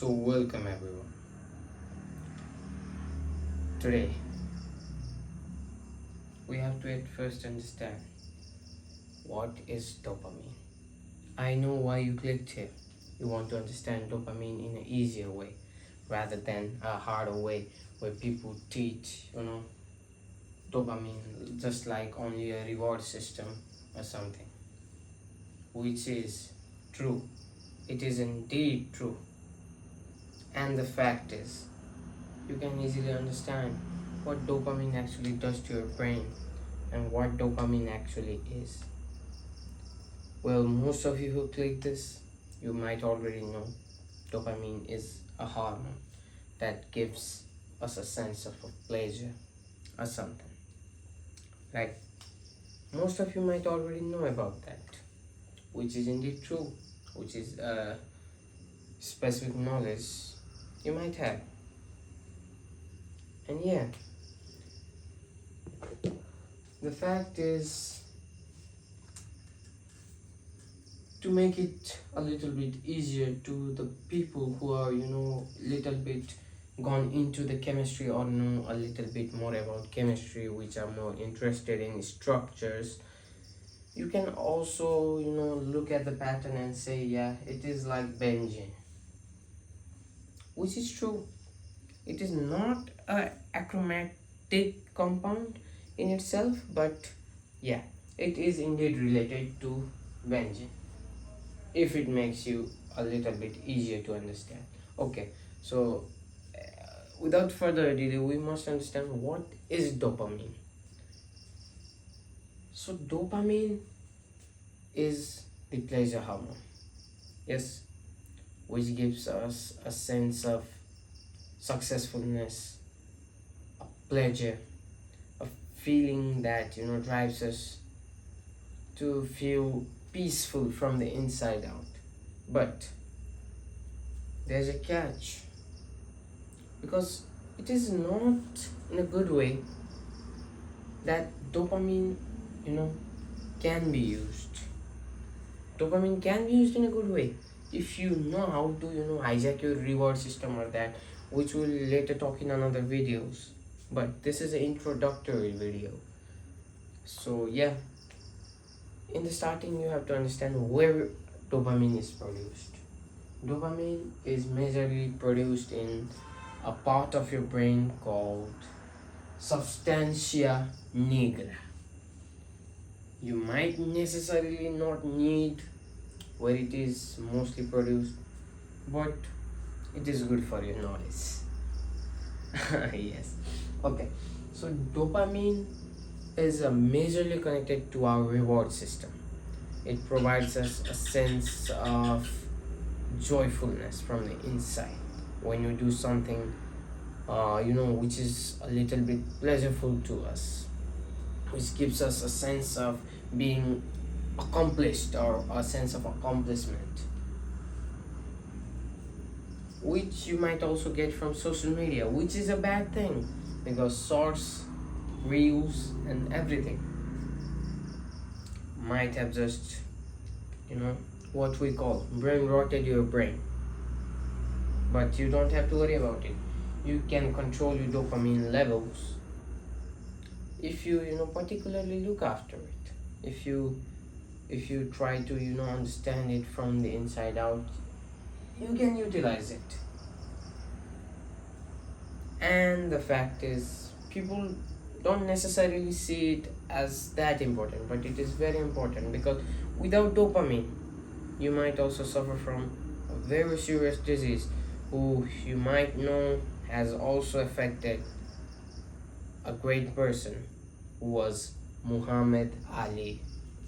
So, welcome everyone. Today, we have to at first understand what is dopamine. I know why you clicked here. You want to understand dopamine in an easier way rather than a harder way where people teach, dopamine just like only a reward system or something, which is true. It is indeed true. And the fact is, you can easily understand what dopamine actually does to your brain and what dopamine actually is. Well, most of you who click this, you might already know dopamine is a hormone that gives us a sense of a pleasure or something. Like most of you might already know about that, which is indeed true, which is specific knowledge you might have. And yeah, the fact is, to make it a little bit easier to the people who are little bit gone into the chemistry or know a little bit more about chemistry, which are more interested in structures, you can also look at the pattern and say, yeah, it is like benzene, which is true. It is not a achromatic compound in itself, but yeah, it is indeed related to benzene, if it makes you a little bit easier to understand. Okay, so without further ado, we must understand what is dopamine. So dopamine is the pleasure hormone, yes, which gives us a sense of successfulness, a pleasure, a feeling that drives us to feel peaceful from the inside out. But there's a catch, because it is not in a good way that dopamine can be used. Dopamine can be used in a good way if you know how to hijack your reward system, or that, which we'll later talk in another videos, but this is an introductory video. So yeah, in the starting you have to understand where dopamine is produced. Dopamine is majorly produced in a part of your brain called substantia nigra. You might necessarily not need where it is mostly produced, but it is good for your knowledge. Yes. Okay, so dopamine is majorly connected to our reward system. It provides us a sense of joyfulness from the inside when you do something which is a little bit pleasurable to us, which gives us a sense of being accomplished or a sense of accomplishment, which you might also get from social media, which is a bad thing because shorts, reels, and everything might have just what we call brain rotted your brain. But you don't have to worry about it. You can control your dopamine levels if you particularly look after it. If you try to understand it from the inside out, you can utilize it. And the fact is, people don't necessarily see it as that important, but it is very important, because without dopamine you might also suffer from a very serious disease, who you might know has also affected a great person, who was Muhammad Ali,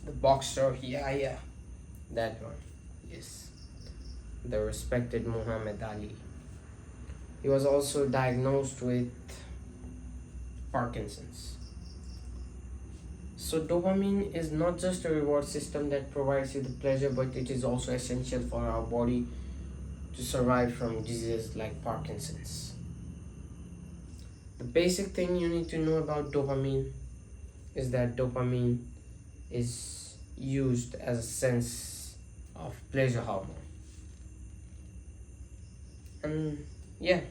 the boxer. Yeah, that one. Yes, the respected Muhammad Ali. He was also diagnosed with Parkinson's. So dopamine is not just a reward system that provides you the pleasure, but it is also essential for our body to survive from diseases like Parkinson's. The basic thing you need to know about dopamine is that dopamine is used as a sense of pleasure hormone. And yeah,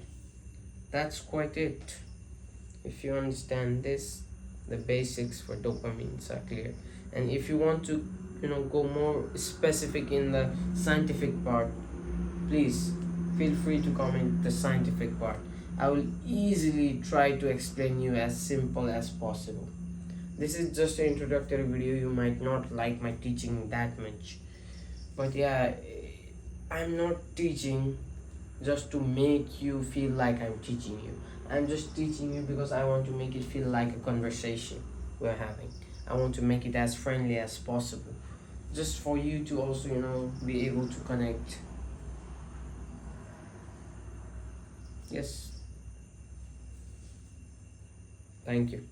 that's quite it. If you understand this, the basics for dopamines are clear. And if you want to, go more specific in the scientific part, please feel free to comment the scientific part. I will easily try to explain you as simple as possible. This is just an introductory video. You might not like my teaching that much, but yeah, I'm not teaching just to make you feel like I'm teaching you. I'm just teaching you because I want to make it feel like a conversation we're having. I want to make it as friendly as possible, just for you to also, be able to connect. Yes, thank you.